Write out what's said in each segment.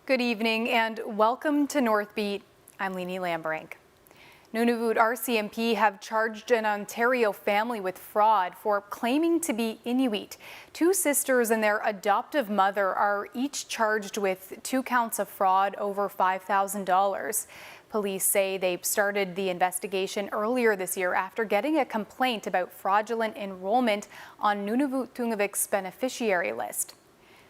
Good evening and welcome to Northbeat. I'm Leanie Lambrink. Nunavut RCMP have charged an Ontario family with fraud for claiming to be Inuit. Two sisters and their adoptive mother are each charged with 2 counts of fraud over $5,000. Police say they started the investigation earlier this year after getting a complaint about fraudulent enrollment on Nunavut beneficiary list.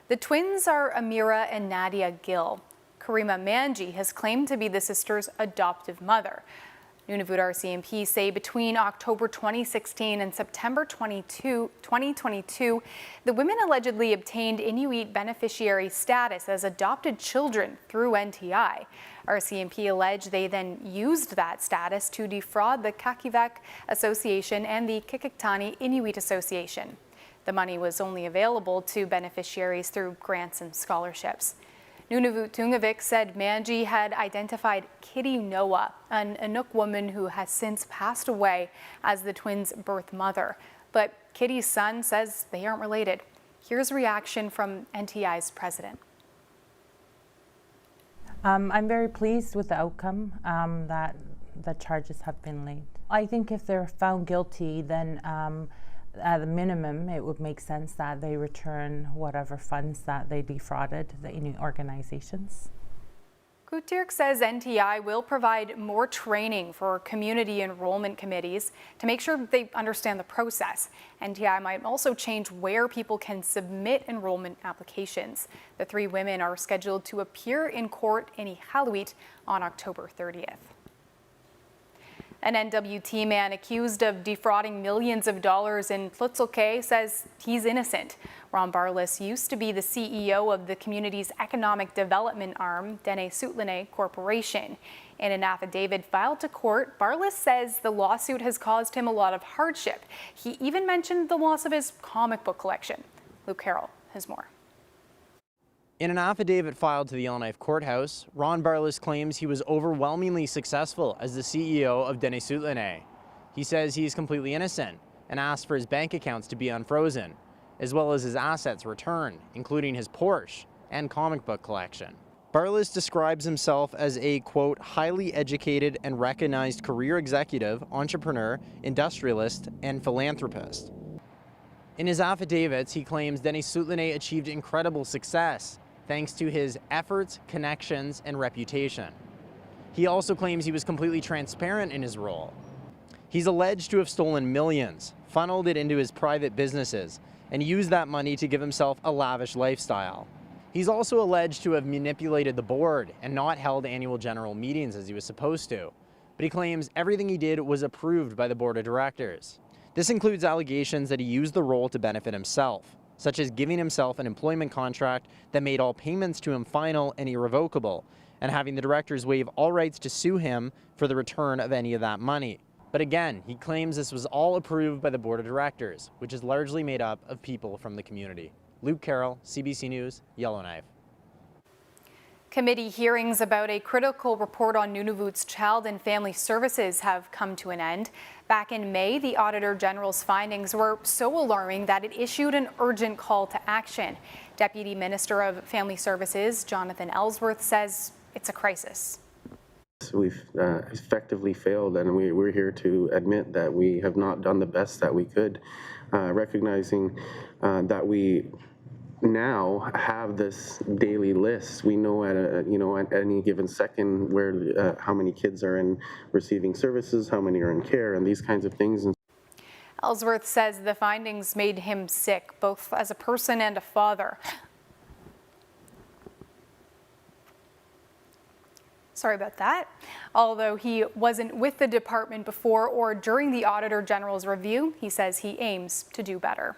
The twins are Amira and Nadia Gill. Karima Manji has claimed to be the sisters' adoptive mother. Nunavut RCMP say between October 2016 and September 2022, the women allegedly obtained Inuit beneficiary status as adopted children through NTI. RCMP allege they then used that status to defraud the Kakivak Association and the Kikaktani Inuit Association. The money was only available to beneficiaries through grants and scholarships. Nunavut said Manji had identified Kitty Noah, an Inuk woman who has since passed away, as the twins' birth mother. But Kitty's son says they aren't related. Here's reaction from NTI's president. I'm very pleased with the outcome that the charges have been laid. I think if they're found guilty, then at a minimum, it would make sense that they return whatever funds that they defrauded the Inuit organizations. Kutirk says NTI will provide more training for community enrollment committees to make sure that they understand the process. NTI might also change where people can submit enrollment applications. The 3 women are scheduled to appear in court in Iqaluit on October 30th. An NWT man accused of defrauding millions of dollars in Tlutselk'e says he's innocent. Ron Barless used to be the CEO of the community's economic development arm, Dene Sutlene Corporation. In an affidavit filed to court, Barless says the lawsuit has caused him a lot of hardship. He even mentioned the loss of his comic book collection. Luke Carroll has more. In an affidavit filed to the Yellowknife Courthouse, Ron Barless claims he was overwhelmingly successful as the CEO of Dene Sutlene. He says he is completely innocent and asked for his bank accounts to be unfrozen, as well as his assets returned, including his Porsche and comic book collection. Barless describes himself as a, quote, highly educated and recognized career executive, entrepreneur, industrialist, and philanthropist. In his affidavits, he claims Dene Sutlene achieved incredible success thanks to his efforts, connections, and reputation. He also claims he was completely transparent in his role. He's alleged to have stolen millions, funneled it into his private businesses, and used that money to give himself a lavish lifestyle. He's also alleged to have manipulated the board and not held annual general meetings as he was supposed to. But he claims everything he did was approved by the board of directors. This includes allegations that he used the role to benefit himself, such as giving himself an employment contract that made all payments to him final and irrevocable, and having the directors waive all rights to sue him for the return of any of that money. But again, he claims this was all approved by the board of directors, which is largely made up of people from the community. Luke Carroll, CBC News, Yellowknife. Committee hearings about a critical report on Nunavut's child and family services have come to an end. Back in May, the Auditor General's findings were so alarming that it issued an urgent call to action. Deputy Minister of Family Services, Jonathan Ellsworth, says it's a crisis. We've effectively failed, and we're here to admit that we have not done the best that we could, recognizing that we now have this daily list. We know at any given second where how many kids are in receiving services, how many are in care, and these kinds of things. And Ellsworth says the findings made him sick, both as a person and a father. Sorry about that. Although he wasn't with the department before or during the Auditor General's review, he says he aims to do better.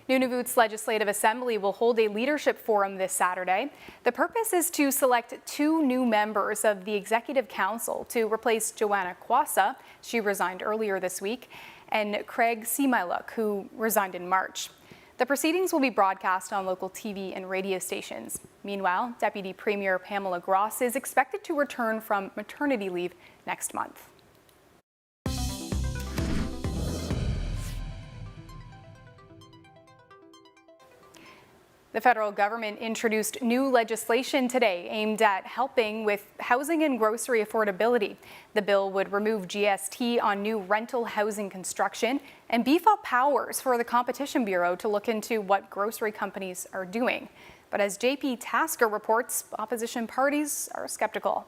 Nunavut's Legislative Assembly will hold a leadership forum this Saturday. The purpose is to select 2 new members of the Executive Council to replace Joanna Kwasa, she resigned earlier this week, and Craig Simailuk, who resigned in March. The proceedings will be broadcast on local TV and radio stations. Meanwhile, Deputy Premier Pamela Gross is expected to return from maternity leave next month. The federal government introduced new legislation today aimed at helping with housing and grocery affordability. The bill would remove GST on new rental housing construction and beef up powers for the Competition Bureau to look into what grocery companies are doing. But as JP Tasker reports, opposition parties are skeptical.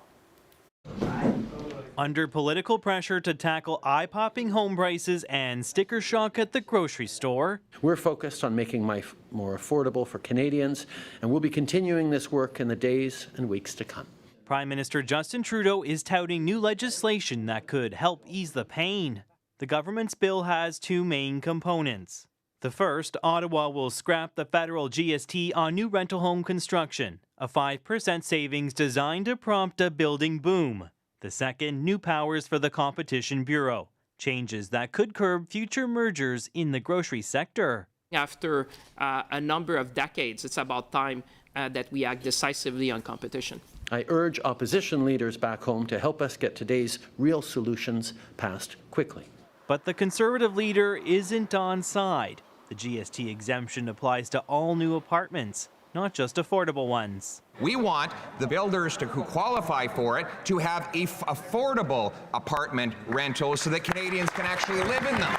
Under political pressure to tackle eye-popping home prices and sticker shock at the grocery store, we're focused on making life more affordable for Canadians, and we'll be continuing this work in the days and weeks to come. Prime Minister Justin Trudeau is touting new legislation that could help ease the pain. The government's bill has two main components. The first, Ottawa will scrap the federal GST on new rental home construction, a 5% savings designed to prompt a building boom. The second, new powers for the Competition Bureau, changes that could curb future mergers in the grocery sector. After a number of decades, it's about time that we act decisively on competition. I urge opposition leaders back home to help us get today's real solutions passed quickly. But the Conservative leader isn't on side. The GST exemption applies to all new apartments, not just affordable ones. We want the builders who qualify for it to have affordable apartment rentals so that Canadians can actually live in them.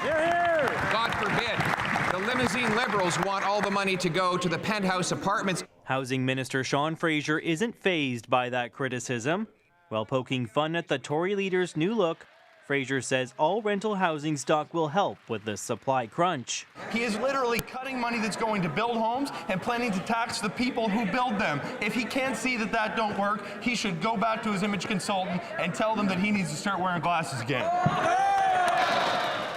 God forbid, the limousine Liberals want all the money to go to the penthouse apartments. Housing Minister Sean Fraser isn't fazed by that criticism. While poking fun at the Tory leader's new look, Fraser says all rental housing stock will help with the supply crunch. He is literally cutting money that's going to build homes and planning to tax the people who build them. If he can't see that that don't work, he should go back to his image consultant and tell them that he needs to start wearing glasses again.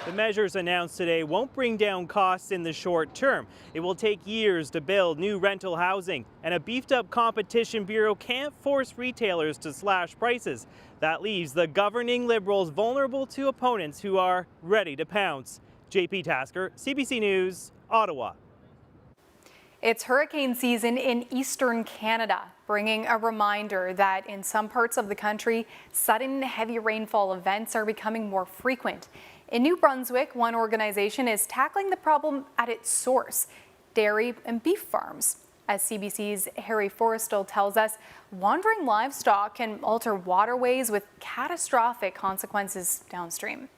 The measures announced today won't bring down costs in the short term. It will take years to build new rental housing, and a beefed-up Competition Bureau can't force retailers to slash prices. That leaves the governing Liberals vulnerable to opponents who are ready to pounce. JP Tasker, CBC News, Ottawa. It's hurricane season in eastern Canada, bringing a reminder that in some parts of the country, sudden heavy rainfall events are becoming more frequent. In New Brunswick, one organization is tackling the problem at its source, dairy and beef farms. As CBC's Harry Forrestal tells us, wandering livestock can alter waterways with catastrophic consequences downstream.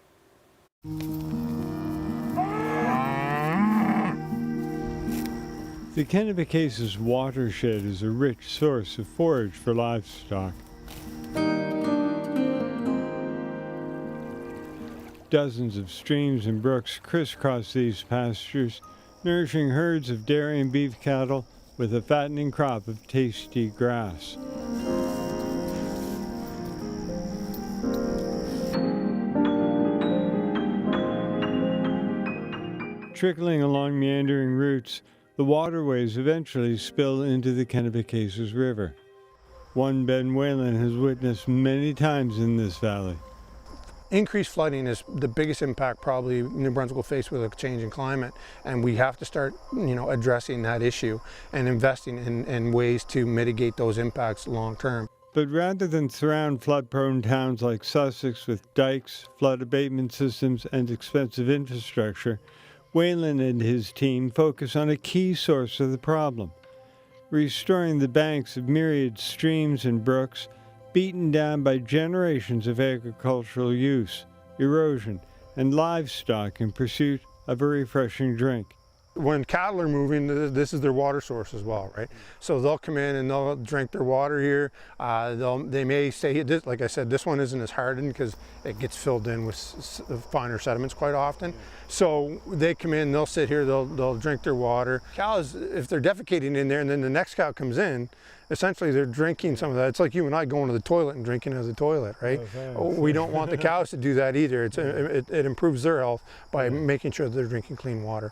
The Kennebecasis watershed is a rich source of forage for livestock. Dozens of streams and brooks crisscross these pastures, nourishing herds of dairy and beef cattle with a fattening crop of tasty grass. Trickling along meandering routes, the waterways eventually spill into the Kennebecasis River. One Ben Whalen has witnessed many times in this valley. Increased flooding is the biggest impact probably New Brunswick will face with a change in climate, and we have to start, addressing that issue and investing in ways to mitigate those impacts long term. But rather than surround flood-prone towns like Sussex with dikes, flood abatement systems, and expensive infrastructure, Whalen and his team focus on a key source of the problem: restoring the banks of myriad streams and brooks beaten down by generations of agricultural use, erosion, and livestock in pursuit of a refreshing drink. When cattle are moving, this is their water source as well, right? So they'll come in and they'll drink their water here. They may say, like I said, this one isn't as hardened because it gets filled in with finer sediments quite often. So they come in, they'll sit here, they'll drink their water. Cows, if they're defecating in there and then the next cow comes in, essentially they're drinking some of that. It's like you and I going to the toilet and drinking out of the toilet, right? We don't want the cows to do that either. It improves their health by making sure that they're drinking clean water.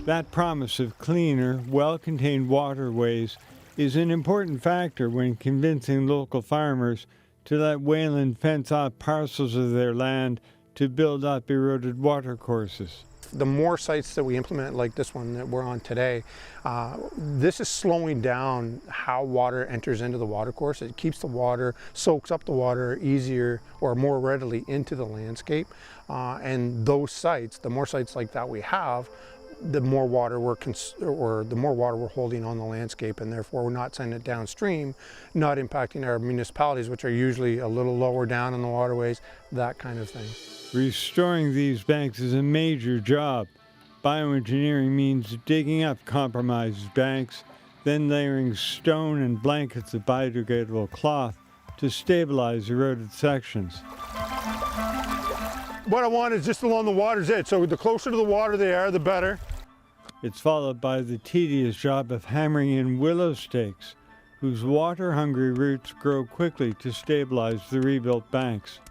That promise of cleaner, well-contained waterways is an important factor when convincing local farmers to let Whalen fence off parcels of their land to build up eroded watercourses. the more sites that we implement like this one that we're on today, this is slowing down how water enters into the watercourse. It keeps the water, soaks up the water easier or more readily into the landscape. And those sites, the more sites like that we have, the more water we're holding on the landscape, and therefore we're not sending it downstream, not impacting our municipalities, which are usually a little lower down in the waterways, that kind of thing. Restoring these banks is a major job. Bioengineering means digging up compromised banks, then layering stone and blankets of biodegradable cloth to stabilize eroded sections. What I want is just along the water's edge, so the closer to the water they are, the better. It's followed by the tedious job of hammering in willow stakes, whose water-hungry roots grow quickly to stabilize the rebuilt banks.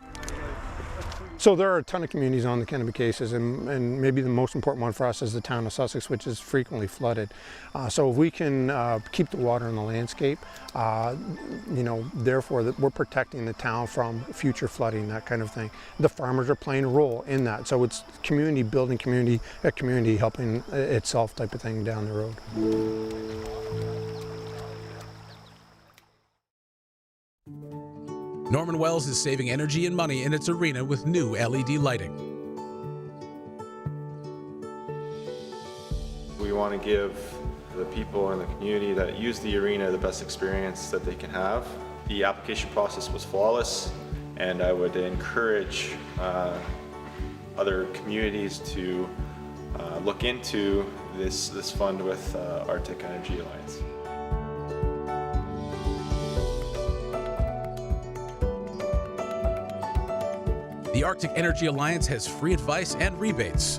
So there are a ton of communities on the Kennebecasis, and maybe the most important one for us is the town of Sussex, which is frequently flooded. So if we can keep the water in the landscape, therefore we're protecting the town from future flooding, that kind of thing. The farmers are playing a role in that. So it's community building community, a community helping itself type of thing down the road. Norman Wells is saving energy and money in its arena with new LED lighting. We want to give the people in the community that use the arena the best experience that they can have. The application process was flawless, and I would encourage other communities to look into this fund with Arctic Energy Alliance. The Arctic Energy Alliance has free advice and rebates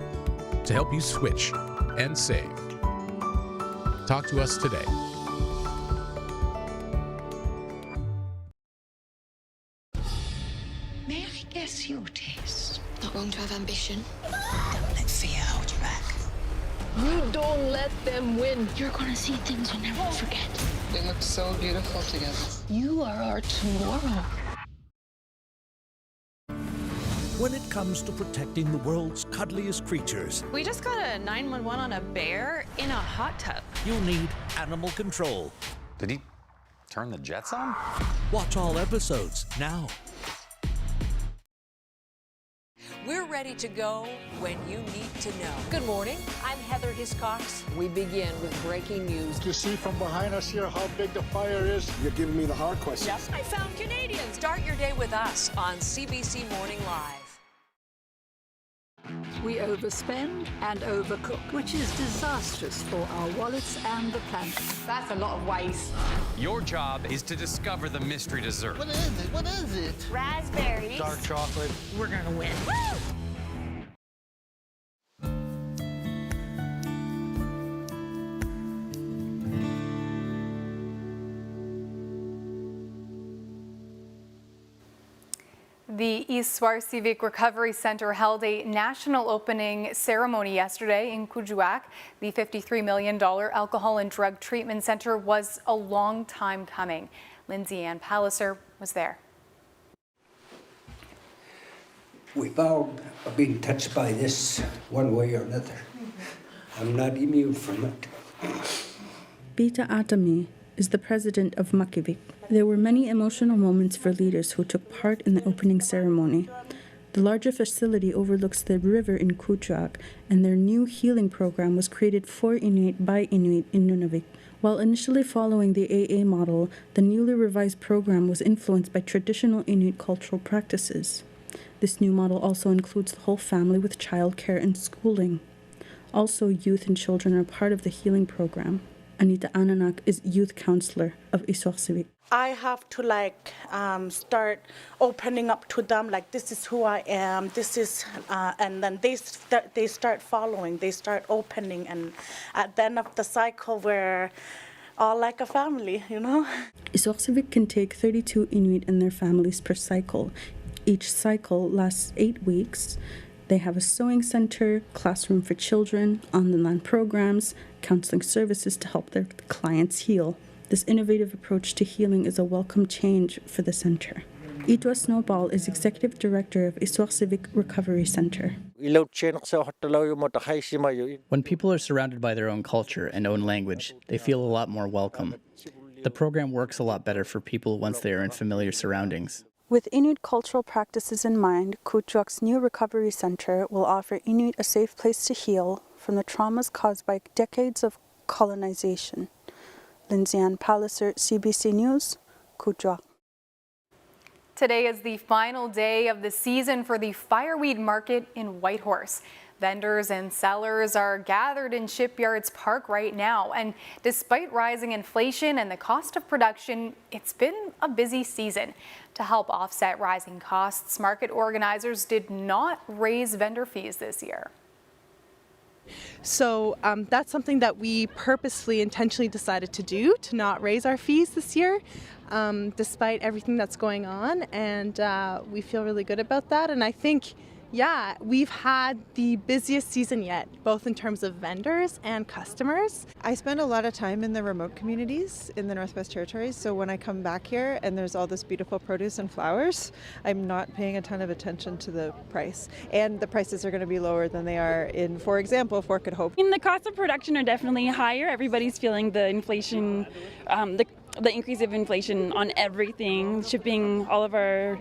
to help you switch and save. Talk to us today. May I guess your taste? Not wrong to have ambition. Don't let fear hold you back. You don't let them win. You're gonna see things you never forget. We look so beautiful together. You are our tomorrow. When it comes to protecting the world's cuddliest creatures, we just got a 911 on a bear in a hot tub. You'll need animal control. Did he turn the jets on? Watch all episodes now. We're ready to go when you need to know. Good morning. I'm Heather Hiscox. We begin with breaking news. To see from behind us here how big the fire is. You're giving me the hard questions. Yes, I found Canadians. Start your day with us on CBC Morning Live. We overspend and overcook, which is disastrous for our wallets and the planet. That's a lot of waste. Your job is to discover the mystery dessert. What is it? What is it? Raspberries. Dark chocolate. We're gonna win. Woo! The Histoire Civique Recovery Center held a national opening ceremony yesterday in Kuujjuaq. The $53 million alcohol and drug treatment center was a long time coming. Lindsay Ann Palliser was there. We've all been touched by this one way or another. I'm not immune from it. Bita Atami is the president of Makivik. There were many emotional moments for leaders who took part in the opening ceremony. The larger facility overlooks the river in Kuujjuaq, and their new healing program was created for Inuit by Inuit in Nunavut. While initially following the AA model, the newly revised program was influenced by traditional Inuit cultural practices. This new model also includes the whole family with childcare and schooling. Also, youth and children are part of the healing program. Anita Ananak is youth counselor of Histoire Civique. I have to start opening up to them, this is who I am, this is, and then they start following, they start opening, and at the end of the cycle we're all like a family, you know. Histoire Civique can take 32 Inuit and their families per cycle. Each cycle lasts 8 weeks. They have a sewing center, classroom for children, on-the-land programs, counseling services to help their clients heal. This innovative approach to healing is a welcome change for the center. Itwa Snowball is executive director of Histoire Civique Recovery Center. When people are surrounded by their own culture and own language, they feel a lot more welcome. The program works a lot better for people once they are in familiar surroundings. With Inuit cultural practices in mind, Kuujjuaq's new recovery center will offer Inuit a safe place to heal from the traumas caused by decades of colonization. Lindsay Ann Palliser, CBC News, Kuujjuaq. Today is the final day of the season for the fireweed market in Whitehorse. Vendors and sellers are gathered in Shipyards Park right now, and despite rising inflation and the cost of production, it's been a busy season. To help offset rising costs, market organizers did not raise vendor fees this year. So that's something that we purposely, intentionally decided to do, to not raise our fees this year, despite everything that's going on, and we feel really good about that. And I think, yeah, we've had the busiest season yet, both in terms of vendors and customers. I spend a lot of time in the remote communities in the Northwest Territories, so when I come back here and there's all this beautiful produce and flowers, I'm not paying a ton of attention to the price. And the prices are going to be lower than they are in, for example, Fork and Hope. The costs of production are definitely higher. Everybody's feeling the inflation, the increase of inflation on everything, shipping, all of our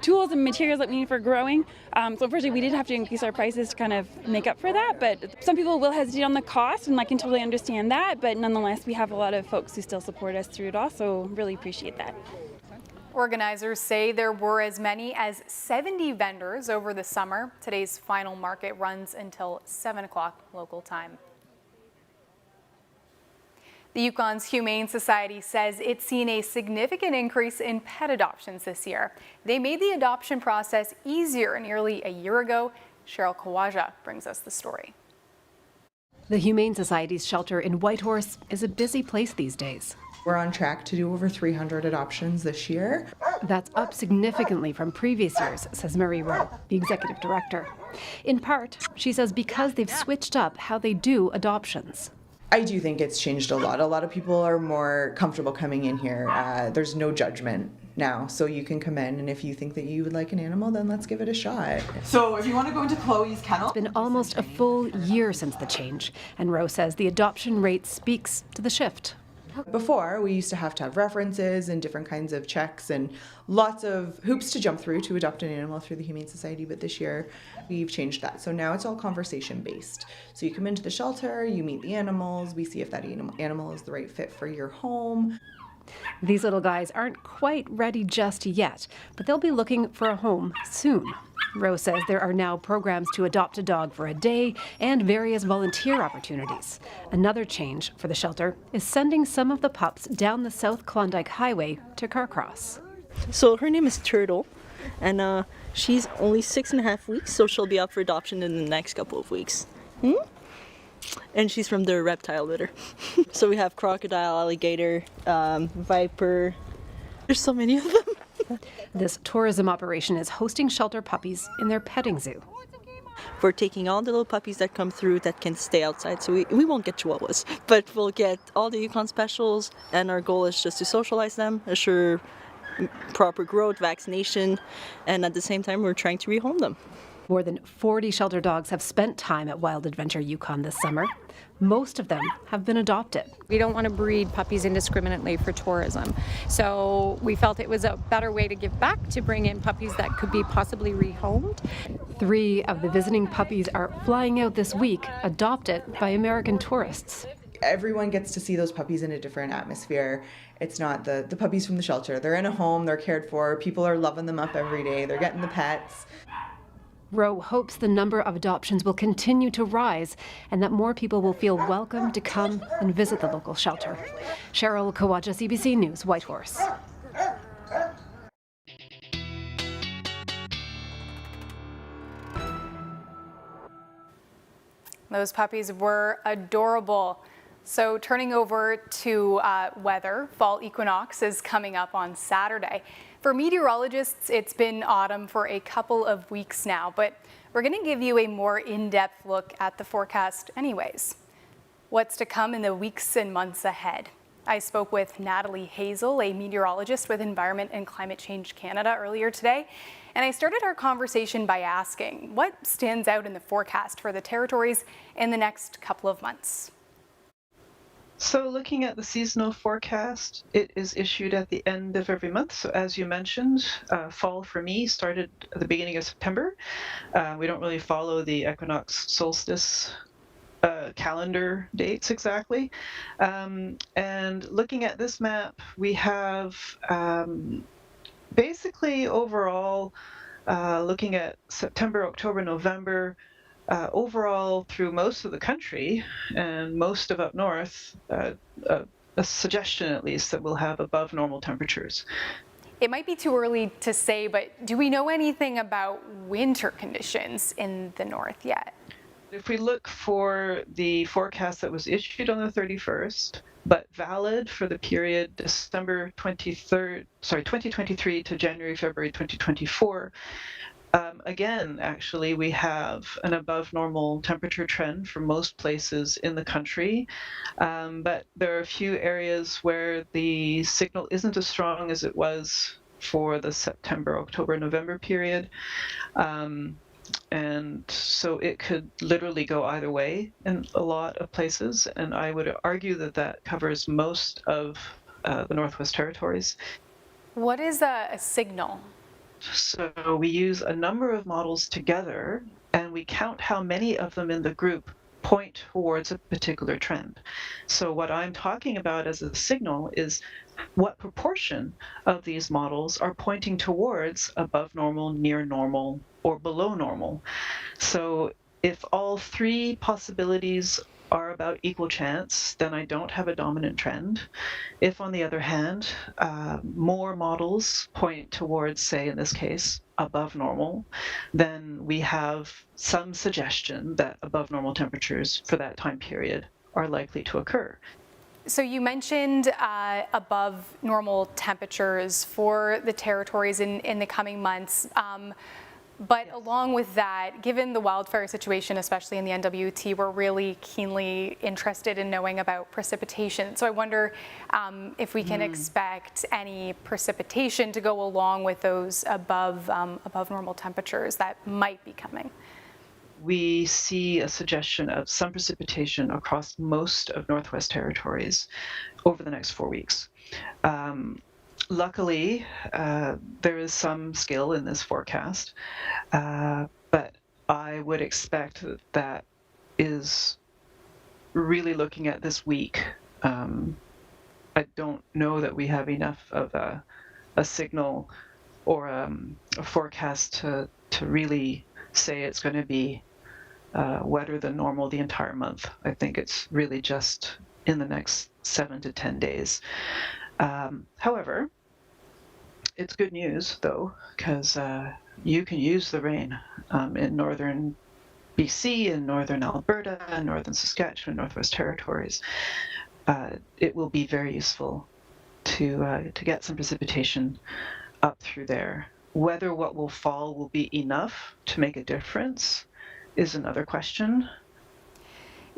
tools and materials that we need for growing. So unfortunately, we did have to increase our prices to kind of make up for that. But some people will hesitate on the cost, and I can totally understand that. But nonetheless, we have a lot of folks who still support us through it all, so really appreciate that. Organizers say there were as many as 70 vendors over the summer. Today's final market runs until 7 o'clock local time. The Yukon's Humane Society says it's seen a significant increase in pet adoptions this year. They made the adoption process easier nearly a year ago. Cheryl Kawaja brings us the story. The Humane Society's shelter in Whitehorse is a busy place these days. We're on track to do over 300 adoptions this year. That's up significantly from previous years, says Marie Rowe, the executive director. In part, she says because they've switched up how they do adoptions. I do think it's changed a lot. A lot of people are more comfortable coming in here. There's no judgment now, so you can come in, and if you think that you would like an animal, then let's give it a shot. So if you want to go into Chloe's kennel. It's been almost a full year since the change, and Rowe says the adoption rate speaks to the shift. Before, we used to have references and different kinds of checks and lots of hoops to jump through to adopt an animal through the Humane Society, but this year we've changed that. So now it's all conversation based. So you come into the shelter, you meet the animals, we see if that animal is the right fit for your home. These little guys aren't quite ready just yet, but they'll be looking for a home soon. Rose says there are now programs to adopt a dog for a day and various volunteer opportunities. Another change for the shelter is sending some of the pups down the South Klondike Highway to Carcross. So her name is Turtle, and she's only 6.5 weeks, so she'll be up for adoption in the next couple of weeks. And she's from the reptile litter. So we have crocodile, alligator, viper. There's so many of them. This tourism operation is hosting shelter puppies in their petting zoo. We're taking all the little puppies that come through that can stay outside. So we won't get chihuahuas, but we'll get all the Yukon specials, and our goal is just to socialize them, assure proper growth, vaccination, and at the same time we're trying to rehome them. More than 40 shelter dogs have spent time at Wild Adventure Yukon this summer. Most of them have been adopted. We don't want to breed puppies indiscriminately for tourism. So we felt it was a better way to give back, to bring in puppies that could be possibly rehomed. 3 of the visiting puppies are flying out this week, adopted by American tourists. Everyone gets to see those puppies in a different atmosphere. It's not the puppies from the shelter. They're in a home, they're cared for, people are loving them up every day, they're getting the pets. Rowe hopes the number of adoptions will continue to rise and that more people will feel welcome to come and visit the local shelter. Cheryl Kawaja, CBC News, Whitehorse. Those puppies were adorable. So turning over to weather, fall equinox is coming up on Saturday. For meteorologists, it's been autumn for a couple of weeks now, but we're going to give you a more in-depth look at the forecast anyways. What's to come in the weeks and months ahead? I spoke with Natalie Hazel, a meteorologist with Environment and Climate Change Canada, earlier today. And I started our conversation by asking what stands out in the forecast for the territories in the next couple of months. So looking at the seasonal forecast, it is issued at the end of every month. So as you mentioned, fall for me started at the beginning of September. We don't really follow the equinox solstice calendar dates exactly. And looking at this map, we have basically overall, looking at September, October, November, overall through most of the country and most of up north, a suggestion at least that we'll have above normal temperatures. It might be too early to say, but do we know anything about winter conditions in the north yet? If we look for the forecast that was issued on the 31st, but valid for the period December 2023 to January, February 2024, again, actually, we have an above normal temperature trend for most places in the country, but there are a few areas where the signal isn't as strong as it was for the September, October, November period. And so it could literally go either way in a lot of places, and I would argue that that covers most of the Northwest Territories. What is a signal? So we use a number of models together, and we count how many of them in the group point towards a particular trend. So what I'm talking about as a signal is what proportion of these models are pointing towards above normal, near normal, or below normal. So if all three possibilities are about equal chance, then I don't have a dominant trend. If, on the other hand, more models point towards, say, in this case, above normal, then we have some suggestion that above normal temperatures for that time period are likely to occur. So you mentioned above normal temperatures for the territories in the coming months. But along with that, given the wildfire situation, especially in the NWT, we're really keenly interested in knowing about precipitation. So I wonder if we can expect any precipitation to go along with those above normal temperatures that might be coming. We see a suggestion of some precipitation across most of Northwest Territories over the next 4 weeks. Luckily, there is some skill in this forecast, but I would expect that that is really looking at this week. I don't know that we have enough of a signal or a forecast to really say it's going to be wetter than normal the entire month. I think it's really just in the next 7 to 10 days. However, it's good news, though, because you can use the rain in northern BC, in northern Alberta, northern Saskatchewan, Northwest Territories. It will be very useful to get some precipitation up through there. Whether what will fall will be enough to make a difference is another question.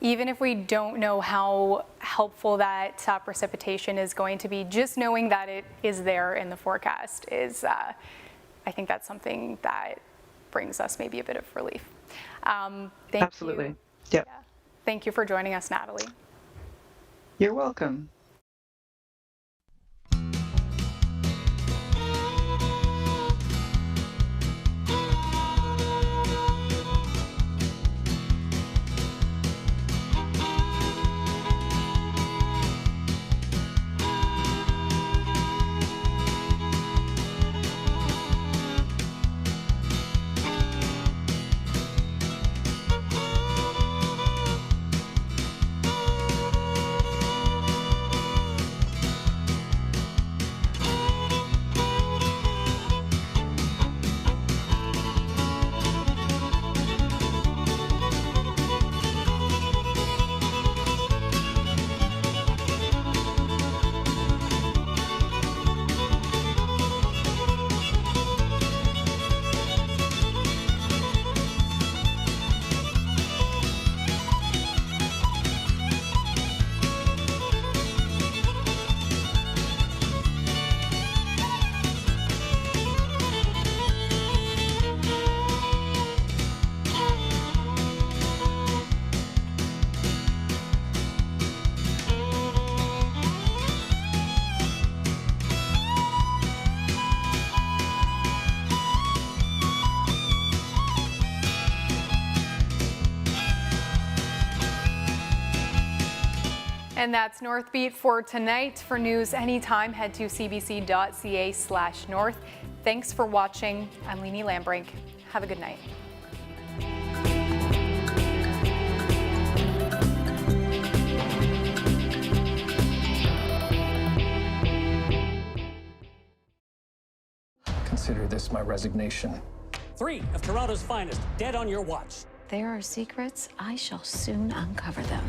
Even if we don't know how helpful that precipitation is going to be, just knowing that it is there in the forecast is, I think that's something that brings us maybe a bit of relief. Absolutely. You. Yep. Yeah. Thank you for joining us, Natalie. You're welcome. And that's Northbeat for tonight. For news anytime, head to cbc.ca/north. Thanks for watching. I'm Leanie Lambrink. Have a good night. Consider this my resignation. 3 of Toronto's finest, dead on your watch. There are secrets. I shall soon uncover them.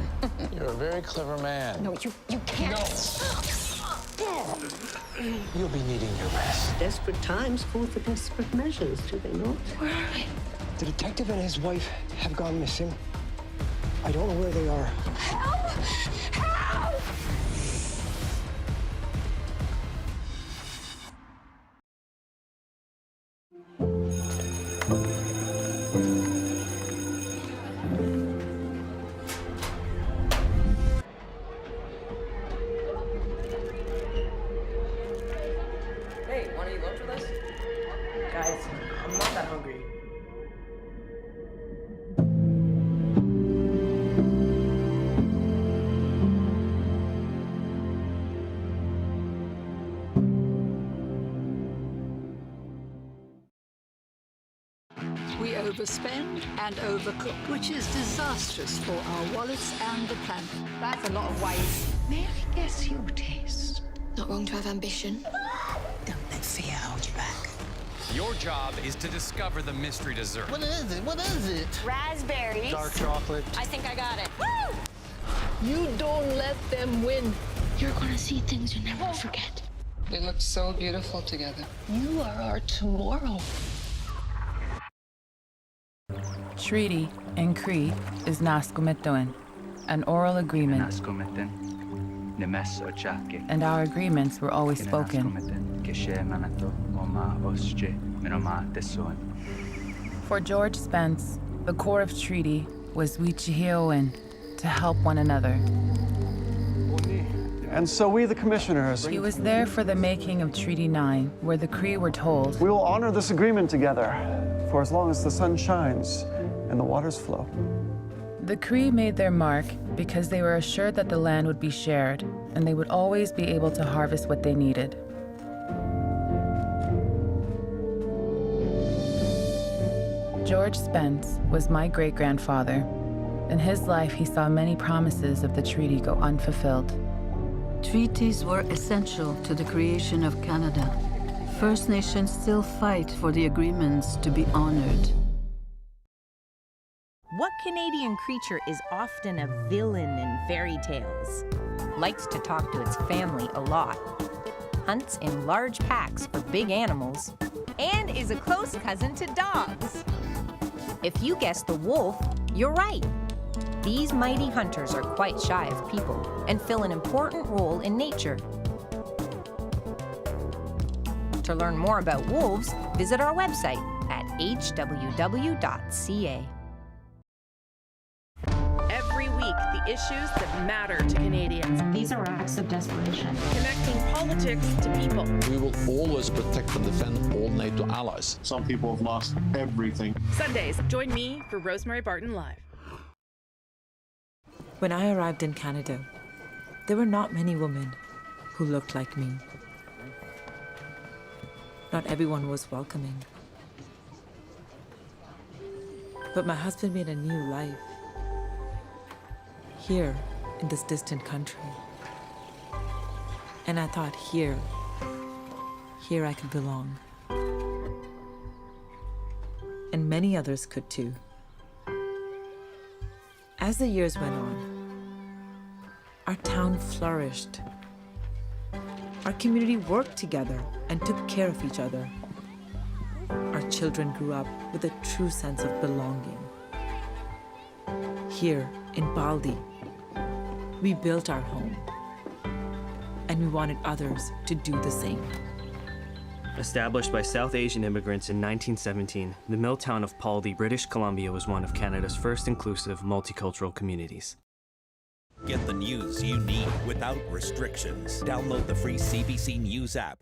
You're a very clever man. No, you can't. No. You'll be needing your rest. Desperate times call for desperate measures, do they not? Where are they? The detective and his wife have gone missing. I don't know where they are. Help! Help! Hey, want to eat lunch with us? Guys, I'm not that hungry. We overspend and overcook, which is disastrous for our wallets and the planet. That's a lot of waste. May I guess your taste? Not wrong to have ambition. Don't let fear hold you back. Your job is to discover the mystery dessert. What is it? What is it? Raspberries. Dark chocolate. I think I got it. Woo! You don't let them win. You're gonna see things you never forget. They look so beautiful together. You are our tomorrow. Treaty in Cree is Naskomitoin, an oral agreement. And our agreements were always spoken. For George Spence, the core of treaty was Wichihioin, to help one another. And so we, the commissioners... He was there for the making of Treaty 9, where the Cree were told... We will honor this agreement together, for as long as the sun shines and the waters flow. The Cree made their mark because they were assured that the land would be shared, and they would always be able to harvest what they needed. George Spence was my great-grandfather. In his life, he saw many promises of the treaty go unfulfilled. Treaties were essential to the creation of Canada. First Nations still fight for the agreements to be honored. What Canadian creature is often a villain in fairy tales? Likes to talk to its family a lot. Hunts in large packs for big animals. And is a close cousin to dogs. If you guessed the wolf, you're right. These mighty hunters are quite shy of people and fill an important role in nature. To learn more about wolves, visit our website at hww.ca. Every week, the issues that matter to Canadians. These are acts of desperation. Connecting politics to people. We will always protect and defend all NATO allies. Some people have lost everything. Sundays, join me for Rosemary Barton Live. When I arrived in Canada, there were not many women who looked like me. Not everyone was welcoming. But my husband made a new life here in this distant country. And I thought here I could belong. And many others could too. As the years went on, our town flourished. Our community worked together and took care of each other. Our children grew up with a true sense of belonging. Here in Baldi, we built our home, and we wanted others to do the same. Established by South Asian immigrants in 1917, the mill town of Baldi, British Columbia was one of Canada's first inclusive multicultural communities. Get the news you need without restrictions. Download the free CBC News app.